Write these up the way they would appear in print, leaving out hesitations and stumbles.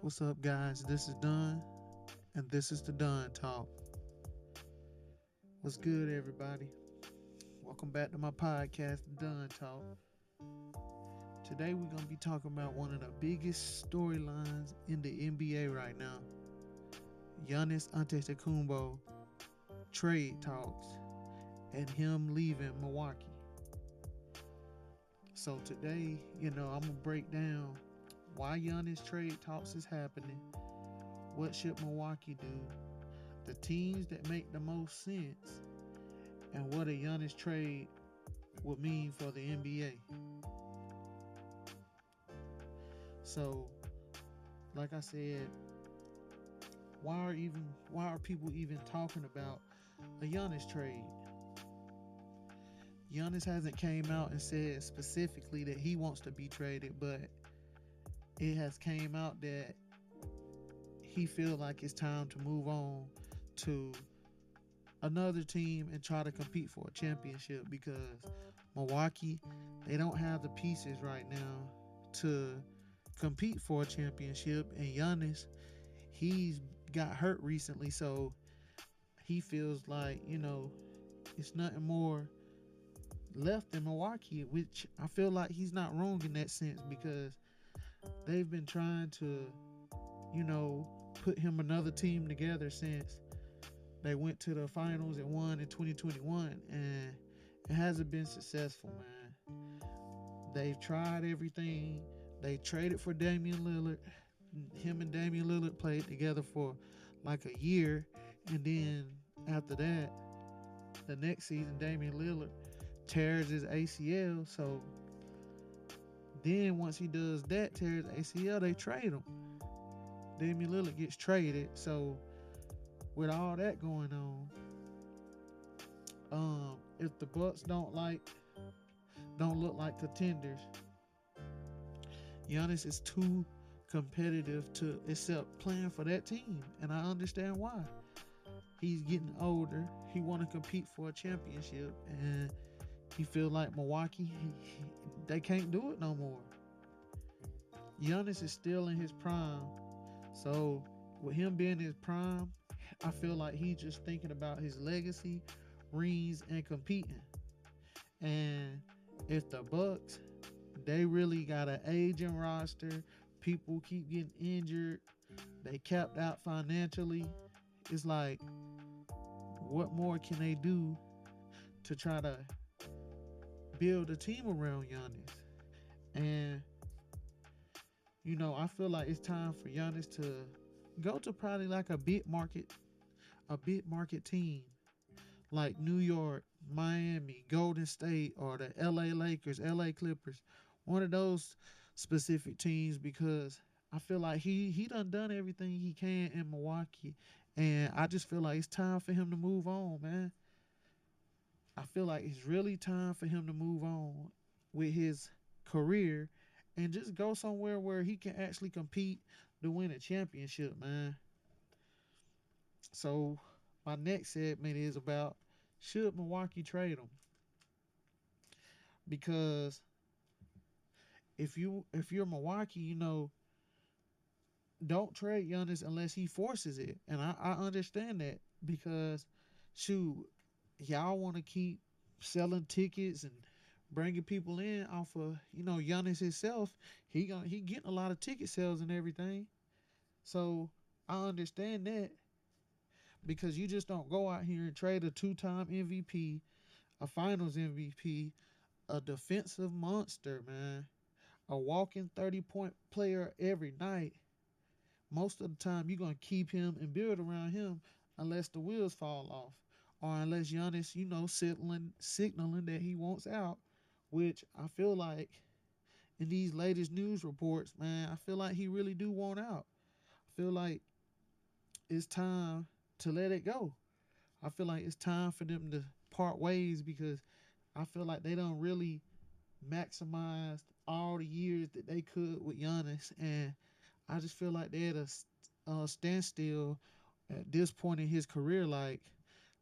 What's up, guys? This is Don, and this is the Don Talk. What's good, everybody? Welcome back to my podcast, the Don Talk. Today, we're going to be talking about one of the biggest storylines in the NBA right now, Giannis Antetokounmpo trade talks and him leaving Milwaukee. So today, I'm going to break down why Giannis trade talks is happening, what should Milwaukee do, the teams that make the most sense, and what a Giannis trade would mean for the NBA. So, like I said, why are people even talking about a Giannis trade? Giannis hasn't came out and said specifically that he wants to be traded, but it has came out that he feels like it's time to move on to another team and try to compete for a championship because Milwaukee, they don't have the pieces right now to compete for a championship. And Giannis, he's got hurt recently, so he feels like, it's nothing more left in Milwaukee, which I feel like he's not wrong in that sense because they've been trying to, put him another team together since they went to the finals and won in 2021, and it hasn't been successful, man. They've tried everything. They traded for Damian Lillard. Him and Damian Lillard played together for like a year, and then after that, the next season, Damian Lillard tears his ACL. So then once he does that, tears ACL, they trade him. Damian Lillard gets traded. So with all that going on, if the Bucks don't look like contenders, Giannis is too competitive to accept playing for that team, and I understand why. He's getting older. He want to compete for a championship, and he feel like Milwaukee, they can't do it no more. Giannis is still in his prime, so with him being in his prime, I feel like he's just thinking about his legacy, rings, and competing. And if the Bucks, they really got an aging roster, people keep getting injured, they capped out financially. It's like, what more can they do to try to build a team around Giannis? And I feel like it's time for Giannis to go to probably like a big market team like New York, Miami, Golden State, or the LA Lakers, LA Clippers, one of those specific teams because I feel like he done everything he can in Milwaukee, and I just feel like it's time for him to move on, man. I feel like it's really time for him to move on with his career and just go somewhere where he can actually compete to win a championship, man. So my next segment is about should Milwaukee trade him? Because if you're Milwaukee, don't trade Giannis unless he forces it, and I understand that because shoot, y'all want to keep selling tickets and bringing people in off of Giannis himself. He getting a lot of ticket sales and everything, so I understand that because you just don't go out here and trade a two-time MVP, a Finals MVP, a defensive monster, man, a walking 30-point player every night. Most of the time, you're going to keep him and build around him unless the wheels fall off or unless Giannis, signaling that he wants out, which I feel like in these latest news reports, man, I feel like he really do want out. I feel like it's time to let it go. I feel like it's time for them to part ways because I feel like they don't really maximize all the years that they could with Giannis, and I just feel like they're at a standstill at this point in his career. Like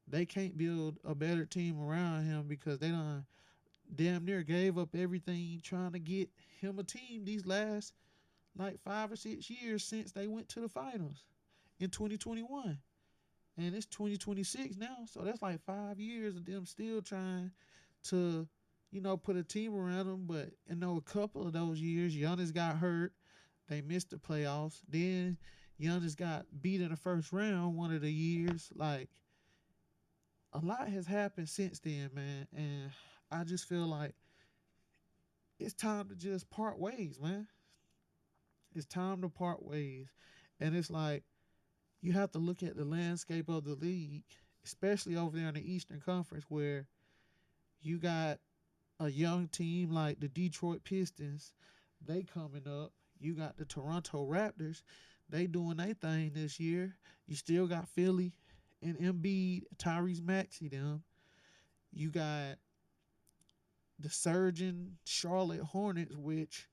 they can't build a better team around him because they done damn near gave up everything trying to get him a team these last like 5 or 6 years since they went to the finals in 2021. And it's 2026 now. So that's like 5 years of them still trying to, put a team around them. But a couple of those years, Giannis got hurt. They missed the playoffs. Then Giannis got beat in the first round one of the years. Like, a lot has happened since then, man. And I just feel like it's time to just part ways, man. It's time to part ways. And it's like, you have to look at the landscape of the league, especially over there in the Eastern Conference, where you got a young team like the Detroit Pistons. They coming up. You got the Toronto Raptors. They doing their thing this year. You still got Philly and Embiid, Tyrese Maxey them. You got the surging Charlotte Hornets, which,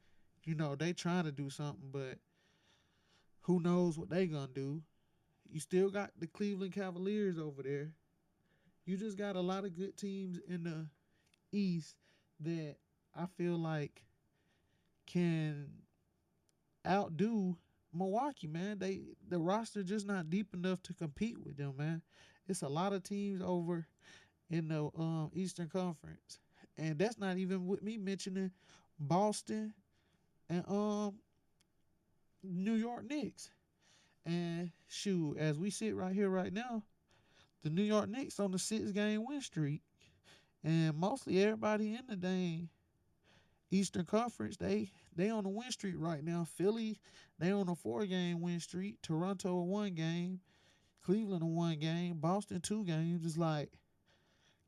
they trying to do something, but who knows what they gonna do. You still got the Cleveland Cavaliers over there. You just got a lot of good teams in the East that I feel like can outdo Milwaukee, man. The roster just not deep enough to compete with them, man. It's a lot of teams over in the Eastern Conference, and that's not even with me mentioning Boston and New York Knicks. And shoot, as we sit right here right now, the New York Knicks on the 6 game win streak, and mostly everybody in the dang Eastern Conference, they on a win streak right now. Philly, they on a 4 game win streak. Toronto a 1 game. Cleveland a 1 game. Boston 2 games. It's like,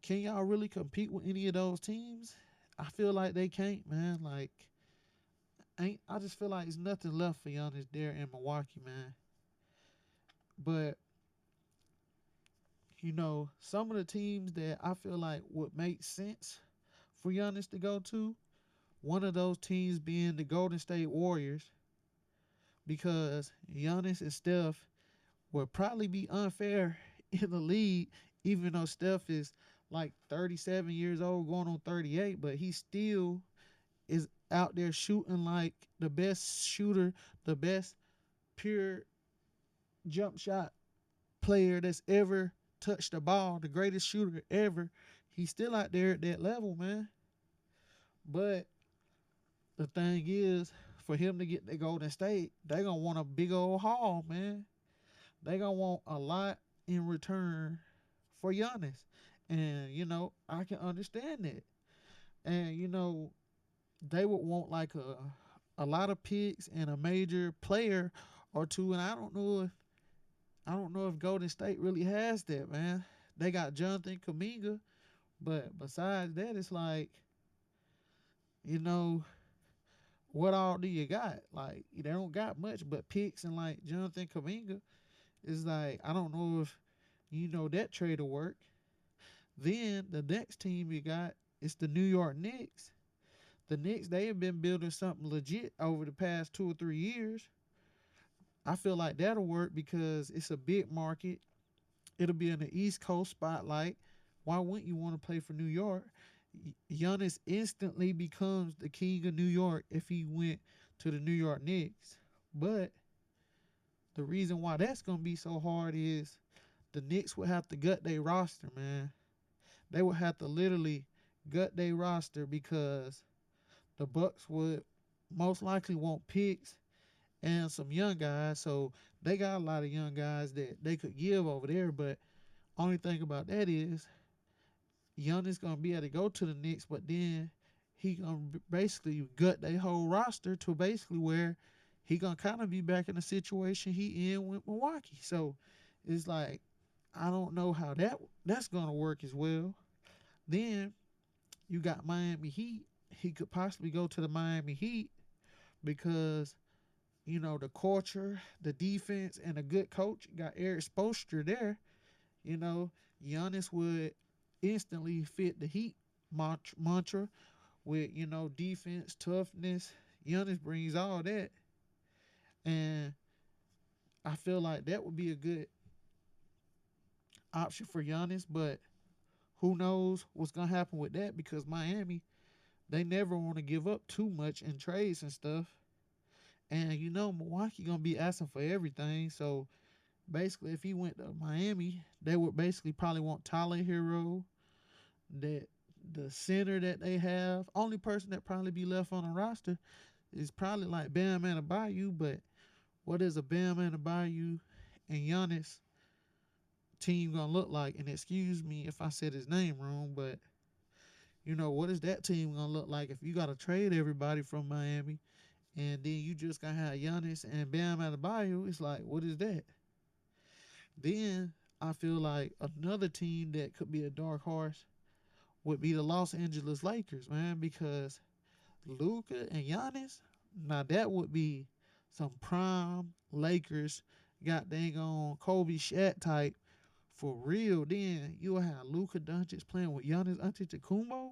can y'all really compete with any of those teams? I feel like they can't, man. Like, ain't I just feel like there's nothing left for Giannis there in Milwaukee, man. But some of the teams that I feel like would make sense for Giannis to go to, one of those teams being the Golden State Warriors, because Giannis and Steph would probably be unfair in the league, even though Steph is like 37 years old, going on 38, but he still is out there shooting like the best shooter, the best pure jump shot player that's ever touched the ball, the greatest shooter ever. He's still out there at that level, man. But the thing is, for him to get the Golden State, they gonna want a big old haul, man. They gonna want a lot in return for Giannis. And, I can understand that. And, they would want like a lot of picks and a major player or two. And I don't know if Golden State really has that, man. They got Jonathan Kaminga, but besides that, it's like, you know, what all do you got? Like, they don't got much but picks and like Jonathan Kaminga. It's like, I don't know if that trade will work. Then the next team you got is the New York Knicks. The Knicks, they have been building something legit over the past 2 or 3 years. I feel like that'll work because it's a big market. It'll be in the East Coast spotlight. Why wouldn't you want to play for New York? Giannis instantly becomes the king of New York if he went to the New York Knicks. But the reason why that's going to be so hard is the Knicks would have to gut their roster, man. They would have to literally gut their roster because the Bucks would most likely want picks and some young guys. So they got a lot of young guys that they could give over there. But only thing about that is Giannis gonna be able to go to the Knicks, but then he gonna basically gut their whole roster to basically where he gonna kind of be back in the situation he in with Milwaukee. So it's like, I don't know how that's gonna work as well. Then you got Miami Heat. He could possibly go to the Miami Heat because the culture, the defense, and a good coach. Got Eric Spoelstra there. You know, Giannis would instantly fit the Heat mantra with defense, toughness. Giannis brings all that, and I feel like that would be a good option for Giannis. But who knows what's gonna happen with that because Miami, they never want to give up too much in trades and stuff. And you know Milwaukee gonna be asking for everything. So basically, if he went to Miami, they would basically probably want Tyler Hero, that the center that they have. Only person that probably be left on the roster is probably like Bam Adebayo. But what is a Bam Adebayo and Giannis team gonna look like? And excuse me if I said his name wrong, but what is that team gonna look like if you gotta trade everybody from Miami and then you just gonna have Giannis and Bam Adebayo? It's like, what is that? Then I feel like another team that could be a dark horse would be the Los Angeles Lakers, man, because Luka and Giannis, now that would be some prime Lakers, got dang on Kobe Shaq type for real. Then you'll have Luka Doncic playing with Giannis Antetokounmpo.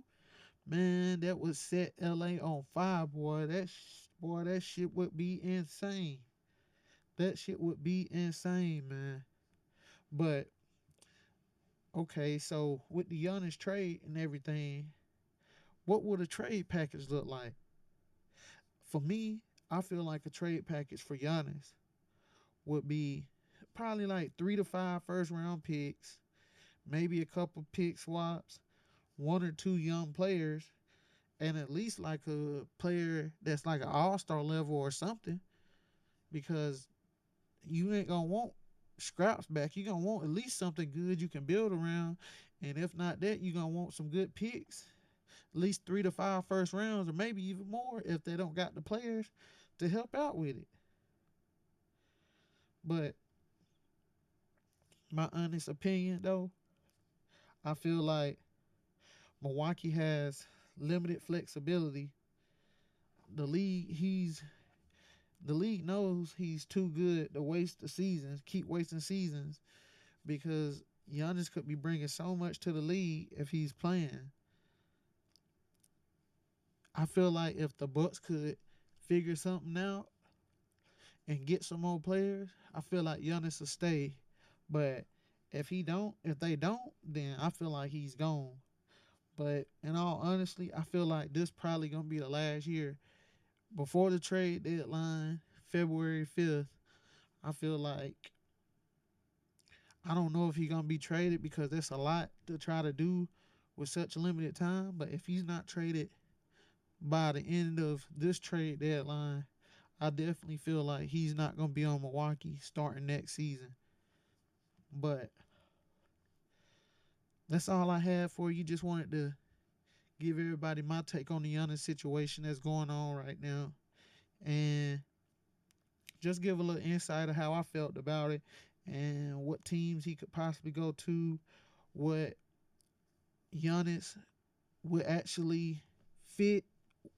Man, that would set LA on fire, boy. Boy, that shit would be insane. That shit would be insane, man. But okay, so with the Giannis trade and everything, what would a trade package look like? For me, I feel like a trade package for Giannis would be probably like 3 to 5 first round picks, maybe a couple pick swaps, one or two young players, and at least like a player that's like an all-star level or something, because you ain't gonna want scraps back. You're gonna want at least something good you can build around. And if not that, you're gonna want some good picks. At least 3 to 5 first rounds, or maybe even more if they don't got the players to help out with it. But my honest opinion though, I feel like Milwaukee has limited flexibility. The league he's the league knows he's too good to waste the seasons, keep wasting seasons, because Giannis could be bringing so much to the league if he's playing. I feel like if the Bucks could figure something out and get some more players, I feel like Giannis will stay. But if they don't, then I feel like he's gone. But in all honesty, I feel like this probably gonna be the last year before the trade deadline, February 5th. I feel like I don't know if he's gonna be traded because there's a lot to try to do with such a limited time. But if he's not traded by the end of this trade deadline, I definitely feel like he's not gonna be on Milwaukee starting next season. But that's all I had for you. Just wanted to give everybody my take on the Giannis situation that's going on right now, and just give a little insight of how I felt about it and what teams he could possibly go to, what Giannis would actually fit,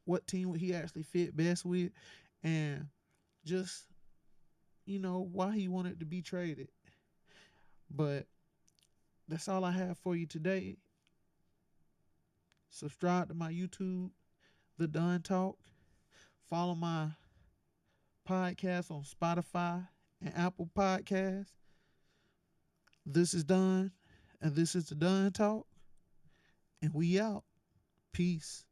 what team would he actually fit best with, and just why he wanted to be traded. But that's all I have for you today. Subscribe to my YouTube, The Dunn Talk. Follow my podcast on Spotify and Apple Podcasts. This is Dunn, and this is The Dunn Talk, and we out. Peace.